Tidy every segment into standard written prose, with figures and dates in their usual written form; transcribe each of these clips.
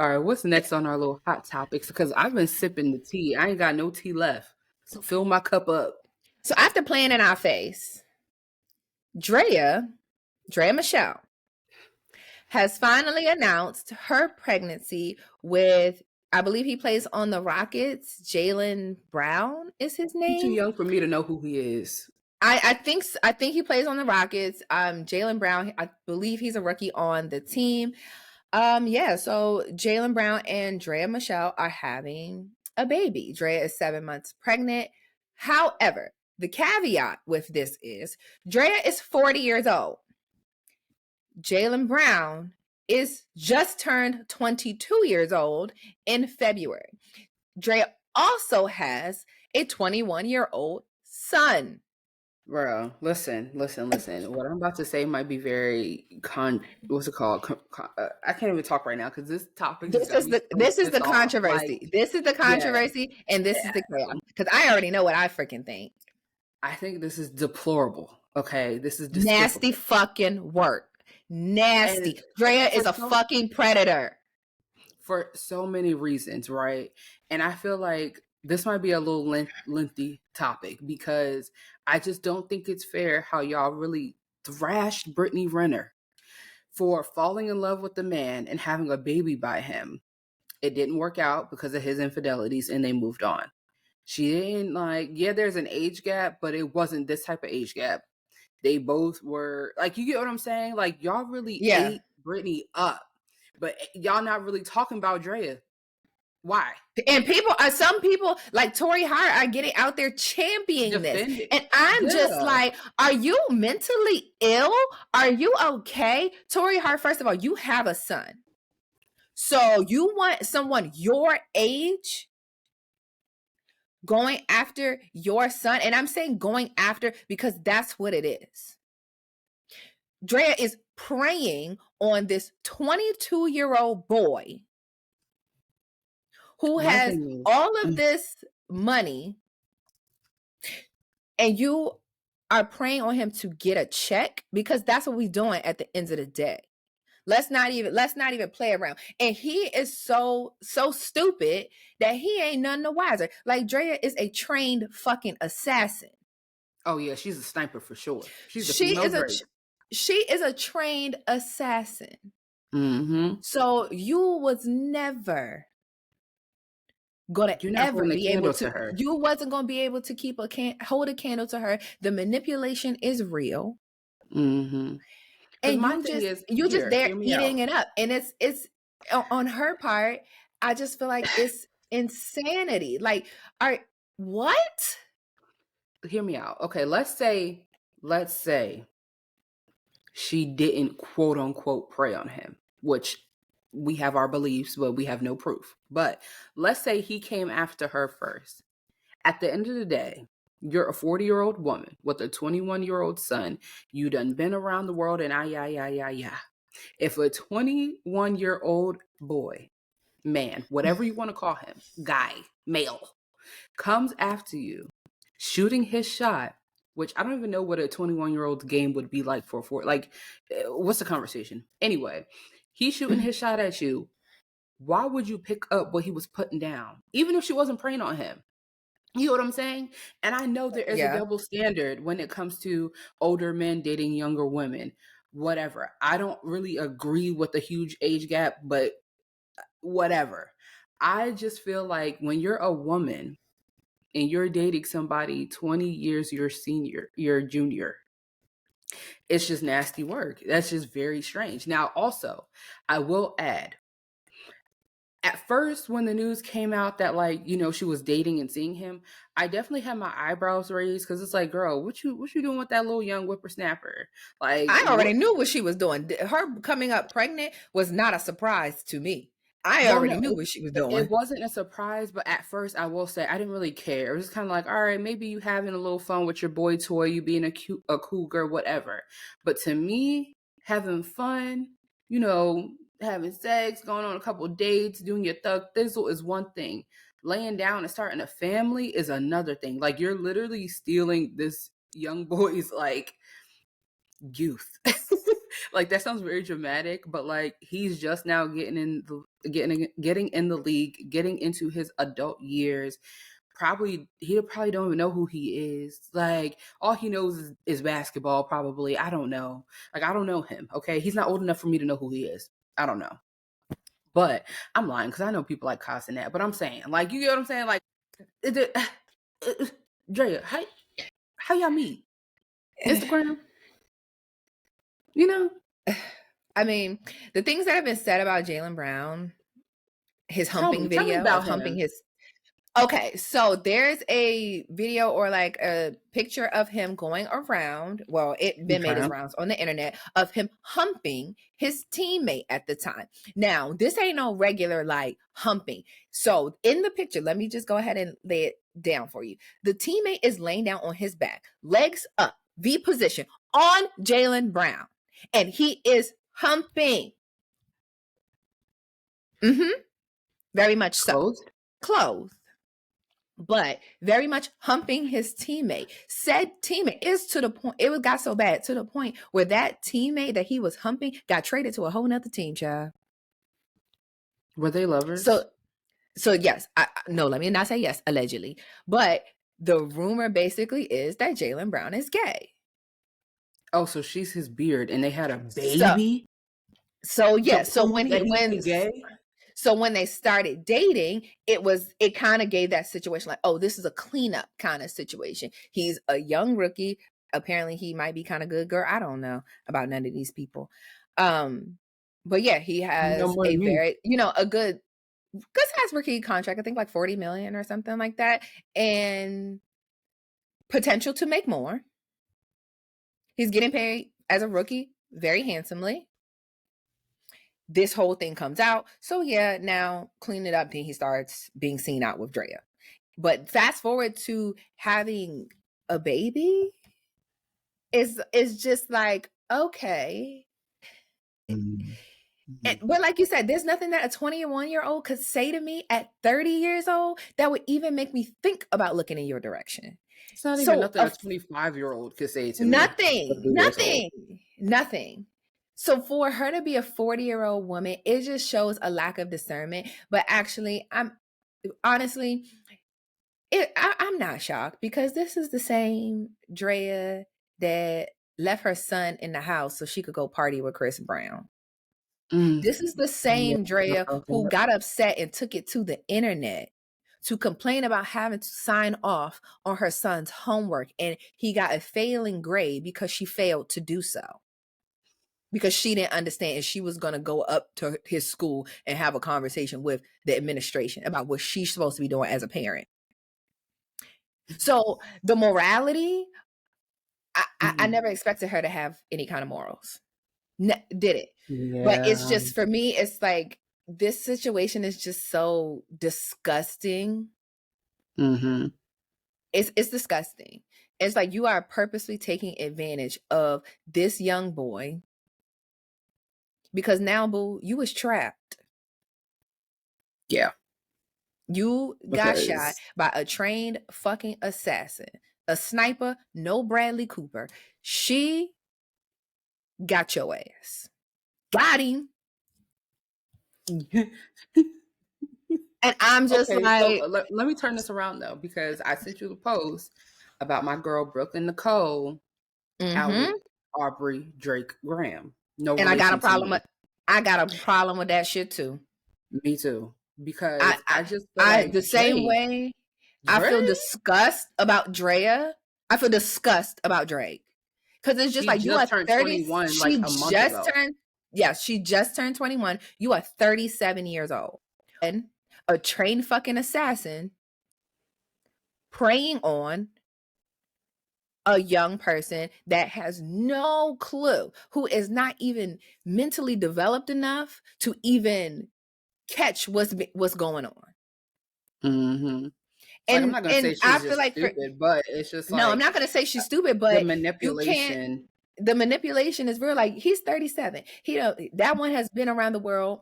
All right, what's next on our little hot topics? Because I've been sipping the tea. I ain't got no tea left. So fill my cup up. So after playing in our face, Draya Michelle, has finally announced her pregnancy with, I believe he plays on the Rockets. Jalen Brown is his He's too name. young for me to know who he is. I think he plays on the Rockets. Jalen Brown, I believe he's a rookie on the team. Yeah, so Jalen Brown and Draya Michelle are having a baby. Draya is 7 months pregnant. However, the caveat with this is Draya is 40 years old. Jalen Brown is just turned 22 years old in February. Draya also has a 21-year-old son. Bro, listen. What I'm about to say might be very what's it called? I can't even talk right now because this topic. This is the controversy. Like, this is the controversy, yeah. And this is the chaos. Because I already know what I freaking think. I think this is deplorable. Okay, this is despicable. Nasty fucking work. Nasty. Draya is a fucking predator. For so many reasons, right? And I feel like this might be a little lengthy topic because I just don't think it's fair how y'all really thrashed Brittany Renner for falling in love with the man and having a baby by him. It didn't work out because of his infidelities and they moved on. She didn't there's an age gap, but it wasn't this type of age gap. They both were you get what I'm saying? Like y'all really ate Brittany up, but y'all not really talking about Draya. Why? And some people like Tori Hart are getting out there championing this. And I'm just like, are you mentally ill? Are you okay? Tori Hart, first of all, you have a son. So you want someone your age going after your son? And I'm saying going after because that's what it is. Draya is preying on this 22-year-old boy who has all of this money, and you are preying on him to get a check because that's what we're doing at the end of the day. Let's not even play around. And he is so stupid that he ain't none the wiser. Like Draya is a trained fucking assassin. Oh yeah, she's a sniper for sure. She is a trained assassin. Mm-hmm. So you was never gonna ever be able to her. You wasn't gonna be able to hold a candle to her. The manipulation is real. Mm-hmm. And you just there eating it up. And it's on her part, I just feel like it's insanity. Like, what? Hear me out. Okay, let's say she didn't quote unquote prey on him, which we have our beliefs, but we have no proof. But let's say he came after her first. At the end of the day, you're a 40-year-old woman with a 21-year-old son. You done been around the world and yeah. If a 21-year-old boy, man, whatever you want to call him, guy, male, comes after you, shooting his shot, which I don't even know what a 21-year-old's game would be like what's the conversation? Anyway, he's shooting his shot at you. Why would you pick up what he was putting down? Even if she wasn't preying on him. You know what I'm saying? And I know there is a double standard when it comes to older men dating younger women, whatever. I don't really agree with the huge age gap, but whatever. I just feel like when you're a woman and you're dating somebody 20 years your junior, it's just nasty work. That's just very strange. Now, also, I will add, at first, when the news came out that she was dating and seeing him, I definitely had my eyebrows raised because it's like, girl, what you doing with that little young whippersnapper? Like, I already knew what she was doing. Her coming up pregnant was not a surprise to me. I already knew what she was doing. It wasn't a surprise, but at first, I will say I didn't really care. It was kind of like, all right, maybe you having a little fun with your boy toy, you being a cool girl, whatever. But to me, having fun, having sex, going on a couple of dates, doing your thug thizzle is one thing. Laying down and starting a family is another thing. Like, you're literally stealing this young boy's youth. Like that sounds very dramatic, but like he's just now getting in the league, getting into his adult years. He probably don't even know who he is. Like all he knows is basketball. Probably I don't know. Like I don't know him. Okay, he's not old enough for me to know who he is. I don't know. But I'm lying because I know people like cussing that. But I'm saying, like, you get what I'm saying? Like, Drea, how y'all meet? Instagram? You know? I mean, the things that have been said about Jaylen Brown, his humping Tell me video about of humping him. his. Okay, so there's a video or like a picture of him going around. Well, it been made his Okay. rounds on the internet of him humping his teammate at the time. Now, this ain't no regular like humping. So in the picture, let me just go ahead and lay it down for you. The teammate is laying down on his back, legs up, V position on Jaylen Brown, and he is humping. Very much so. Clothed. But very much humping his teammate. Said teammate is to the point, it got so bad to the point where that teammate that he was humping got traded to a whole nother team, child. Were they lovers? So yes, no, let me not say yes, allegedly. But the rumor basically is that Jaylen Brown is gay. Oh, so she's his beard and they had a baby? So yes, so when gay? So when they started dating, it kind of gave that situation like, oh, this is a cleanup kind of situation. He's a young rookie. Apparently he might be kind of good, girl. I don't know about none of these people. But yeah, he has a very, a good size rookie contract. I think like 40 million or something like that. And potential to make more. He's getting paid as a rookie very handsomely. This whole thing comes out. So yeah, now clean it up. Then he starts being seen out with Draya. But fast forward to having a baby is just like, okay. But like you said, there's nothing that a 21-year-old could say to me at 30 years old that would even make me think about looking in your direction. It's not even nothing a 25-year-old could say to me. Nothing. So for her to be a 40-year-old woman, it just shows a lack of discernment. But actually, I'm not shocked because this is the same Draya that left her son in the house so she could go party with Chris Brown. This is the same Draya who got upset and took it to the internet to complain about having to sign off on her son's homework, and he got a failing grade because she failed to do so. Because she didn't understand, and she was going to go up to his school and have a conversation with the administration about what she's supposed to be doing as a parent. So the morality, I never expected her to have any kind of morals. Did it? Yeah. But it's just, for me, it's like, this situation is just so disgusting. It's disgusting. It's like you are purposely taking advantage of this young boy because now, boo, you was trapped. Yeah. You got shot by a trained fucking assassin, a sniper, no Bradley Cooper. She got your ass. Got him. And I'm just like... So let me turn this around though, because I sent you the post about my girl Brooklyn Nikole out with Aubrey Drake Graham. No, and I got a problem with that shit too. Me too, because I just feel like the same way I feel disgust about Draya. I feel disgust about Drake because it's just like you are 30. She just turned 21. You are 37 years old. And a trained fucking assassin preying on a young person that has no clue, who is not even mentally developed enough to even catch what's going on. And I'm not gonna say she's just stupid, but it's just like, no, I'm not gonna say she's stupid, but the manipulation. The manipulation is real. Like, he's 37. That one has been around the world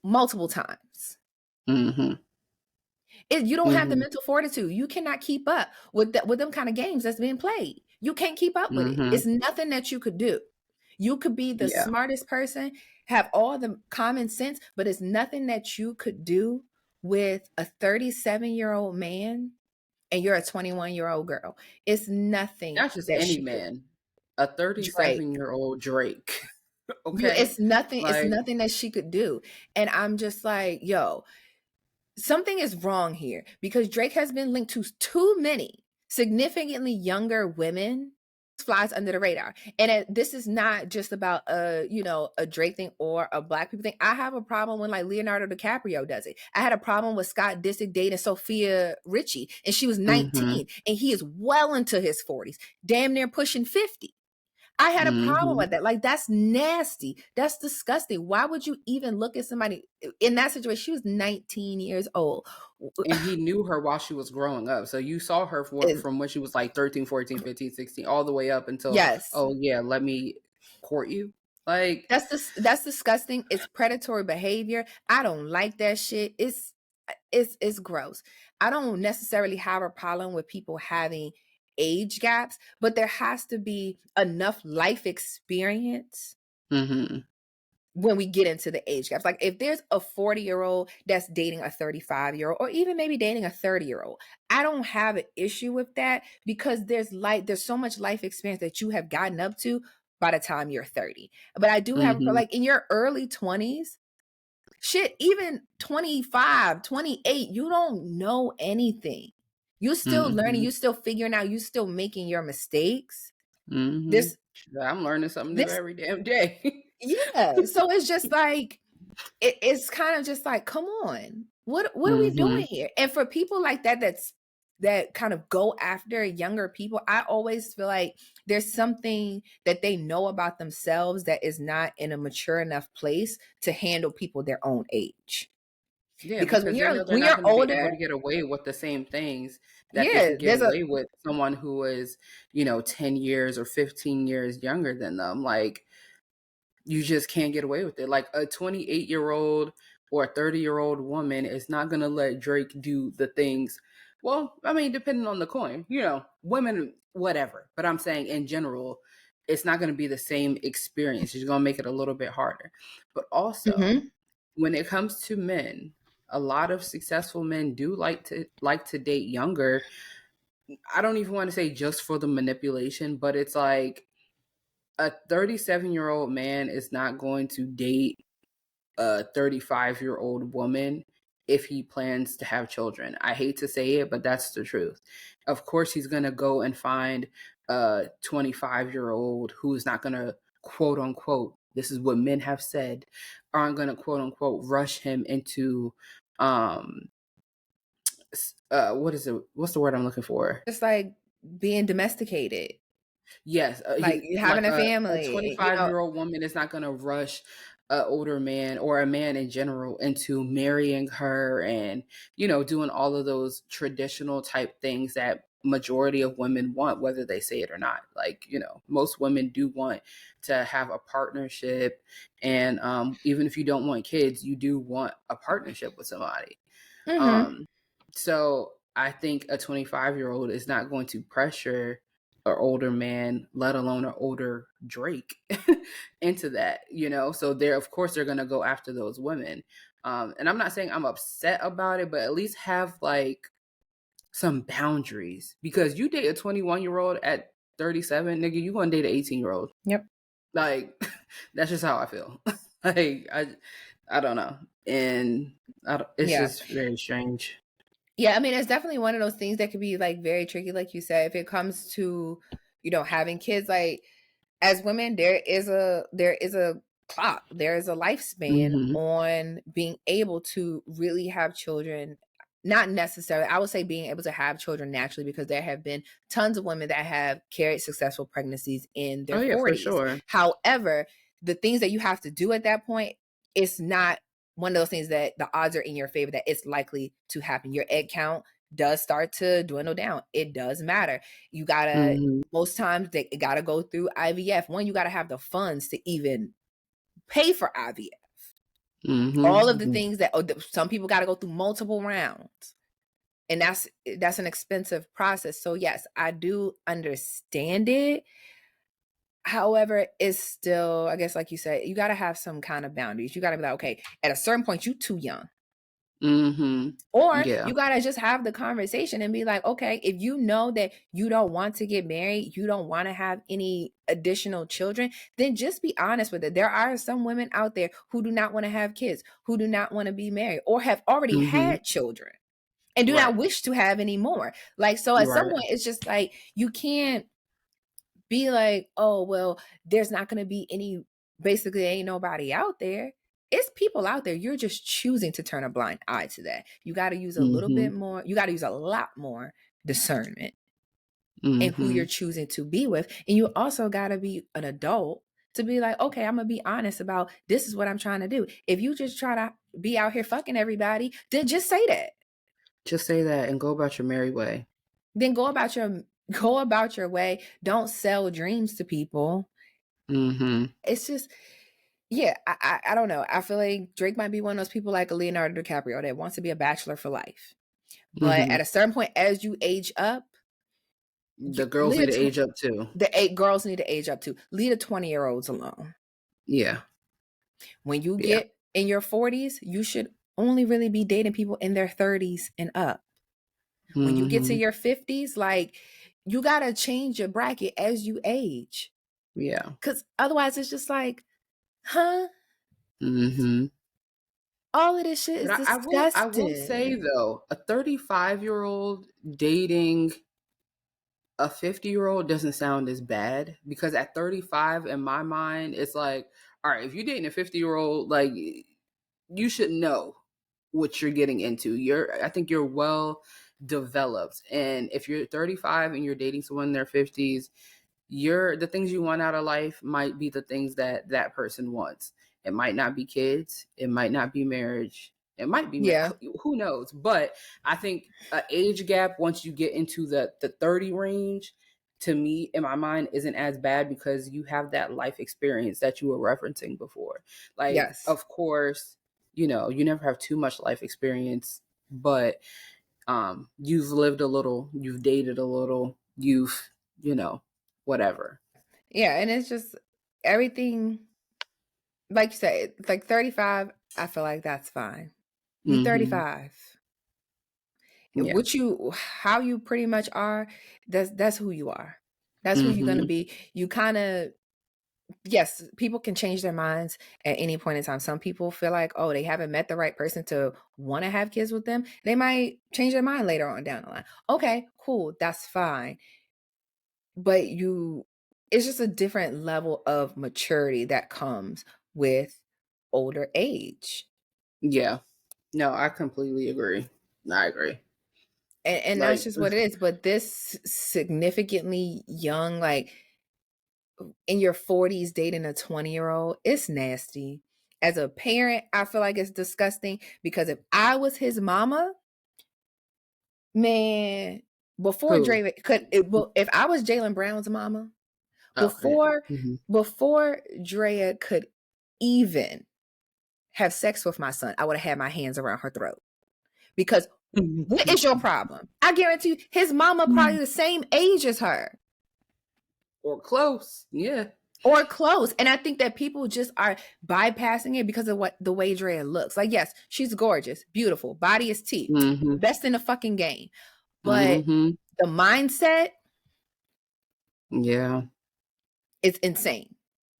multiple times. You don't have the mental fortitude. You cannot keep up with them kind of games that's being played. You can't keep up with it. It's nothing that you could do. You could be the Yeah. smartest person, have all the common sense, but it's nothing that you could do with a 37-year-old man and you're a 21-year-old girl. It's nothing Not just that any she could. man, a Drake. 37-year-old Drake. You Okay? it's Like, nothing that she could do. And I'm just like, yo, something is wrong here because Drake has been linked to too many significantly younger women. Flies under the radar. And this is not just about a Drake thing or a black people thing. I have a problem when like Leonardo DiCaprio does it. I had a problem with Scott Disick dating Sophia Richie and she was mhm, 19 and he is well into his 40s, damn near pushing 50. I had a problem mhm. with that. Like, that's nasty. That's disgusting. Why would you even look at somebody in that situation? She was 19 years old. And he knew her while she was growing up. So you saw her Is- from when she was like 13, 14, 15, 16, all the way up until, yes. oh, yeah, let me court you. Like, That's disgusting. It's predatory behavior. I don't like that shit. It's gross. I don't necessarily have a problem with people having age gaps, but there has to be enough life experience mhm, when we get into the age gaps. Like if there's a 40-year-old that's dating a 35-year-old or even maybe dating a 30-year-old, I don't have an issue with that because there's so much life experience that you have gotten up to by the time you're 30. But I do have mhm, like in your early 20s, shit, even 25, 28, you don't know anything. You're still learning, mhm, you're still figuring out, you're still making your mistakes. mhm. This I'm learning something new this every damn day. yeah, so it's just like it's kind of just like, come on, what are we doing Mhm, here? And for people like that, that kind of go after younger people, I always feel like there's something that they know about themselves that is not in a mature enough place to handle people their own age. yeah, Because because they know they're when not you're gonna be able older, to get away with the same things that they yeah, could get there's a away with someone who is, 10 years or 15 years younger than them. Like, you just can't get away with it. Like, a 28-year-old or a 30-year-old woman is not gonna let Drake do the things. Well, I mean, depending on the coin, women, whatever. But I'm saying in general, it's not gonna be the same experience. She's gonna make it a little bit harder. But also, Mhm. when it comes to men, a lot of successful men do like to date younger. I don't even want to say just for the manipulation, but it's like a 37-year-old man is not going to date a 35-year-old woman if he plans to have children. I hate to say it, but that's the truth. Of course, he's going to go and find a 25-year-old who's not going to, quote unquote, this is what men have said, aren't going to, quote unquote, rush him into, um, what is it? What's the word I'm looking for? Just like being domesticated, Yes, like like having a a family, 25-year-old woman is not gonna rush a older man or a man in general into marrying her and, doing all of those traditional type things that majority of women want, whether they say it or not. Like, most women do want to have a partnership, and even if you don't want kids, you do want a partnership with somebody. Mhm. Um, so I think a 25-year-old is not going to pressure an older man, let alone an older Drake, into that. So of course, they're going to go after those women. And I'm not saying I'm upset about it, but at least have like some boundaries because you date a 21-year-old at 37, nigga, you going to date an 18-year-old. Yep. Like, that's just how I feel. Like, I don't know. And it's Yeah. just very strange. Yeah, I mean, it's definitely one of those things that could be like very tricky, like you said, if it comes to, having kids. Like as women, there is a clock, there is a lifespan Mhm. on being able to really have children. Not necessarily, I would say being able to have children naturally, because there have been tons of women that have carried successful pregnancies in Oh, their yeah, for 40s. sure. However, the things that you have to do at that point, it's not one of those things that the odds are in your favor that it's likely to happen. Your egg count does start to dwindle down. It does matter. You gotta, Mhm. most times they gotta go through IVF. One, you gotta have the funds to even pay for IVF. All of the Mhm. things that some people gotta go through multiple rounds. And that's an expensive process. So yes, I do understand it. However, it's still, I guess, like you said, you got to have some kind of boundaries. You got to be like, okay, at a certain point, you too young. Mm-hmm. Or Yeah. you got to just have the conversation and be like, okay, if you know that you don't want to get married, you don't want to have any additional children, then just be honest with it. There are some women out there who do not want to have kids, who do not want to be married, or have already Mm-hmm. had children and do Right. not wish to have any more. Like, so at some Right. point, it's just like, you can't be like, oh, well, there's not going to be any, basically, ain't nobody out there. It's people out there. You're just choosing to turn a blind eye to that. You got to use a little Mm-hmm. bit more, you got to use a lot more discernment in who Mm-hmm. you're choosing to be with. And you also got to be an adult to be like, okay, I'm going to be honest about this is what I'm trying to do. If you just try to be out here fucking everybody, then just say that. Just say that and go about your merry way. Then go about your way. Don't sell dreams to people. Mm-hmm. It's just, yeah, I don't know. I feel like Drake might be one of those people like a Leonardo DiCaprio that wants to be a bachelor for life. But Mm-hmm. at a certain point, as you age up, The girls need leave to age up too. the 8 girls need to age up too. Leave the 20-year-olds alone. Yeah. When you Yeah. get in your 40s, you should only really be dating people in their 30s and up. When you get to Mm-hmm. your 50s, like, you gotta change your bracket as you age. Yeah. Because otherwise, it's just like, huh? Mm-hmm. All of this shit is But I will say disgusting. though, a 35-year-old dating a 50-year-old doesn't sound as bad, because at 35, in my mind, it's like, all right, if you're dating a 50-year-old, like, you should know what you're getting into. I think you're well developed. And if you're 35 and you're dating someone in their 50s, the things you want out of life might be the things that that person wants. It might not be kids, it might not be marriage, it might be Yeah. who knows. But I think an age gap, once you get into the 30 range, to me, in my mind, isn't as bad, because you have that life experience that you were referencing before. Like, Yes. of course, you never have too much life experience, but you've lived a little, you've dated a little, you've, whatever. Yeah. And it's just everything, like you said, like 35, I feel like that's fine. You Mm-hmm. 35. Yeah. How you pretty much are, that's who you are. That's who you're gonna Mm-hmm. be. You kind of, yes, people can change their minds at any point in time. Some people feel like, oh, they haven't met the right person to want to have kids with them. They might change their mind later on down the line. Okay, cool, that's fine. But it's just a different level of maturity that comes with older age. Yeah. No, I completely agree. I agree. And that's Like, just what it is. But this significantly young, like in your 40s, dating a 20-year-old, it's nasty. As a parent, I feel like it's disgusting, because if I was his mama, man, before who? Dre if I was Jalen Brown's mama, Oh, yeah. before Mm-hmm. before Drea could even have sex with my son, I would have had my hands around her throat. Because what is your problem? I guarantee you, his mama probably the same age as her. Or close. Yeah. Or close. And I think that people just are bypassing it because of the way Drea looks. Like, yes, she's gorgeous, beautiful, body is teeth, Mm-hmm. best in the fucking game. But Mm-hmm. the mindset Yeah. is insane.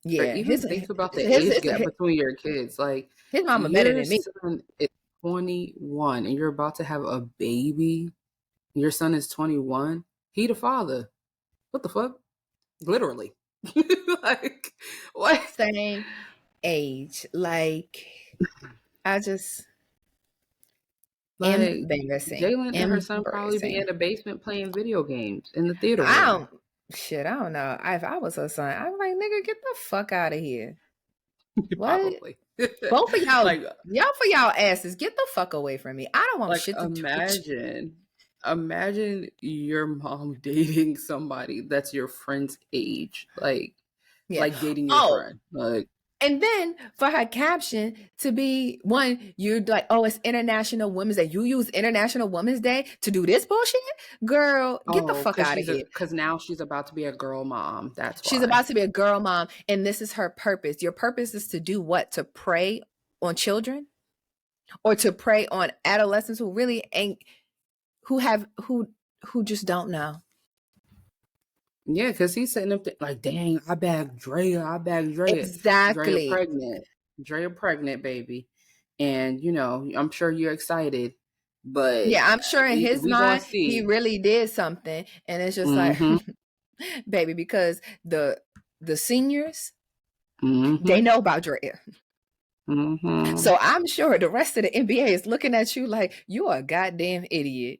Or Yeah, even think about the age gap between your kids. Like, his mama better your than me. son is 21 and you're about to have a baby. Your son is 21. He the father. What the fuck? Literally. Like, what? Same age. Like, I just Like, embarrassing. Jalen and her son probably be in Embarrassing. the basement playing video games in the theater I room. don't shit, I don't know. If I was her son, I'm like, nigga, get the fuck out of here. What? Probably. Both of like y'all for y'all asses, get the fuck away from me. I don't want like shit to do with you. imagine your mom dating somebody that's your friend's age. Like Yeah. dating your Oh, friend. Like, And then for her caption to be one, you're like, oh, it's International Women's Day. You use International Women's Day to do this bullshit? Girl, get the Oh, fuck out of here. because now she's about to be a girl mom. That's She's why. about to be a girl mom, and this is her purpose. Your purpose is to do what? To prey on children? Or to prey on adolescents who really ain't who just don't know. Yeah, because he's sitting up there like, dang, I bagged Drea. I bagged Drea. Drea Exactly. pregnant. Drea pregnant, baby. And, I'm sure you're excited. But Yeah, I'm sure in his we going mind to he see. really did something, and it's just like, Mm-hmm. baby, because the seniors, Mm-hmm. they know about Drea. Mm-hmm. So I'm sure the rest of the NBA is looking at you like you are a goddamn idiot.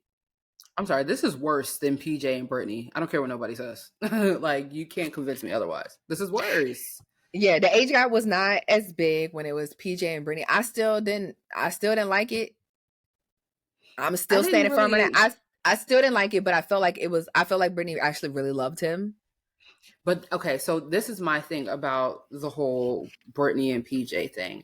I'm sorry, this is worse than PJ and Brittany. I don't care what nobody says. Like, you can't convince me otherwise. This is worse. Yeah, the age gap was not as big when it was PJ and Brittany. I still didn't like it. I'm I still didn't standing firm on that. really. I still didn't like it, but I felt like Brittany actually really loved him. But okay, so this is my thing about the whole Brittany and PJ thing.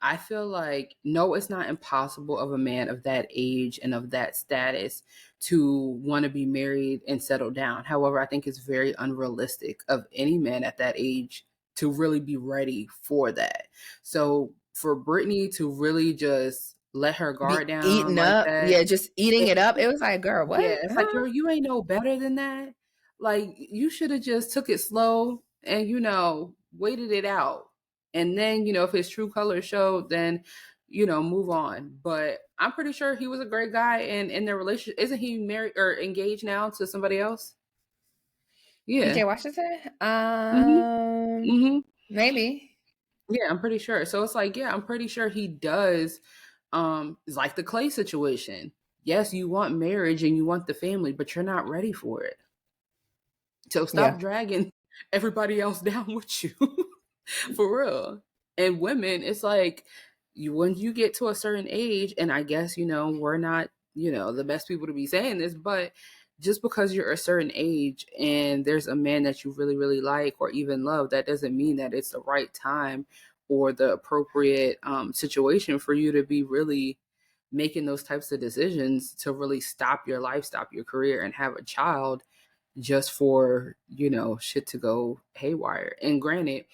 I feel like no, it's not impossible of a man of that age and of that status to want to be married and settle down. However, I think it's very unrealistic of any man at that age to really be ready for that. So for Brittany to really just let her Be guard down eating like up. that, Yeah, just eating it up. It was like, girl, yeah, what? it's like, Huh? girl, you ain't no better than that. Like, you should have just took it slow and, waited it out. And then, if his true colors showed, then, move on. But I'm pretty sure he was a great guy. And in their relationship, isn't he married or engaged now to somebody else? Yeah. PJ Washington? Hmm. Hmm. Maybe. Yeah, I'm pretty sure. So it's like, yeah, I'm pretty sure he does. It's like the Clay situation. Yes, you want marriage and you want the family, but you're not ready for it. So Yeah. stop dragging everybody else down with you. For real. And women, it's like when you get to a certain age, and I guess, we're not, the best people to be saying this, but just because you're a certain age and there's a man that you really, really like or even love, that doesn't mean that it's the right time or the appropriate situation for you to be really making those types of decisions to really stop your life, stop your career, and have a child just for, shit to go haywire. And granted,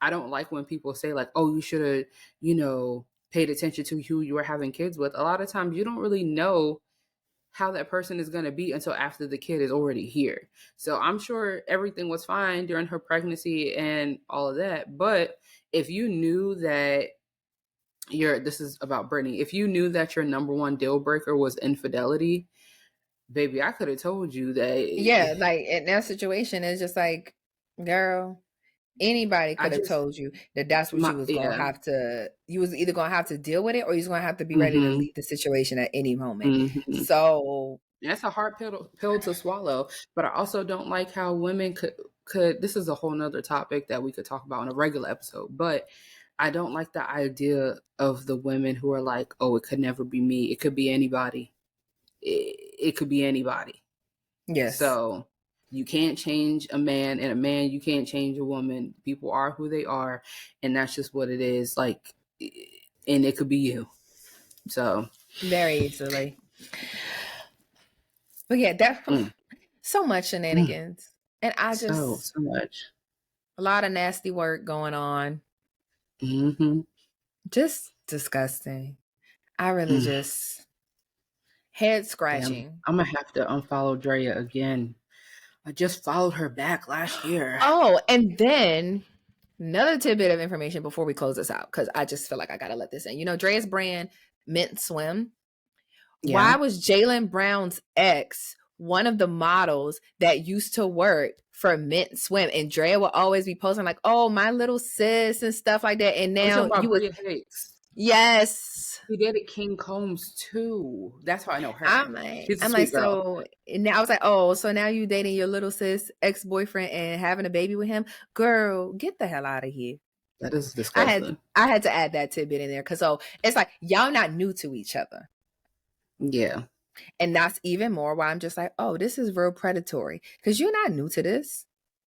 I don't like when people say like, oh, you should have, paid attention to who you were having kids with. A lot of times you don't really know how that person is going to be until after the kid is already here. So I'm sure everything was fine during her pregnancy and all of that. But if you knew that this is about Brittany, if you knew that your number one deal breaker was infidelity, baby, I could have told you that. Yeah, like in that situation, it's just like, girl, anybody I could have just told you that that's what yeah. you was either gonna have to deal with it or you was gonna have to be ready to Mhm. leave the situation at any moment. Mhm. So That's a hard pill to swallow. But I also don't like how women could. This is a whole nother topic that we could talk about in a regular episode. But I don't like the idea of the women who are like, oh, it could never be me. It could be anybody. It could be anybody. yes, So you can't change a man, and a man, you can't change a woman. People are who they are, and that's just what it is. Like, and it could be you. So, very easily. But yeah, that mm, so much mm, shenanigans. And I so just much. a lot of nasty work going on. Mm-hmm. Just disgusting. I really Mm. just head Damn, scratching. I'm gonna have to unfollow Draya again. I just followed her back last year. Oh, and then another tidbit of information before we close this out, because I just feel like I gotta let this in. You know, Dre's brand Mint Swim. Yeah. Why was Jalen Brown's ex one of the models that used to work for Mint Swim? And Drea will always be posting like, "Oh, my little sis" and stuff like that. And Are we now talking you about would, Bria Hicks? yes. He did it King Combs too. That's how I know her. She's a I'm like, sweet girl. so now I was like, oh, so now you dating your little sis ex-boyfriend and having a baby with him? Girl, get the hell out of here. That is I had disgusting. I had to add that tidbit in there because so it's like y'all not new to each other. Yeah. And that's even more why I'm just like, oh, this is real predatory. Because you're not new to this.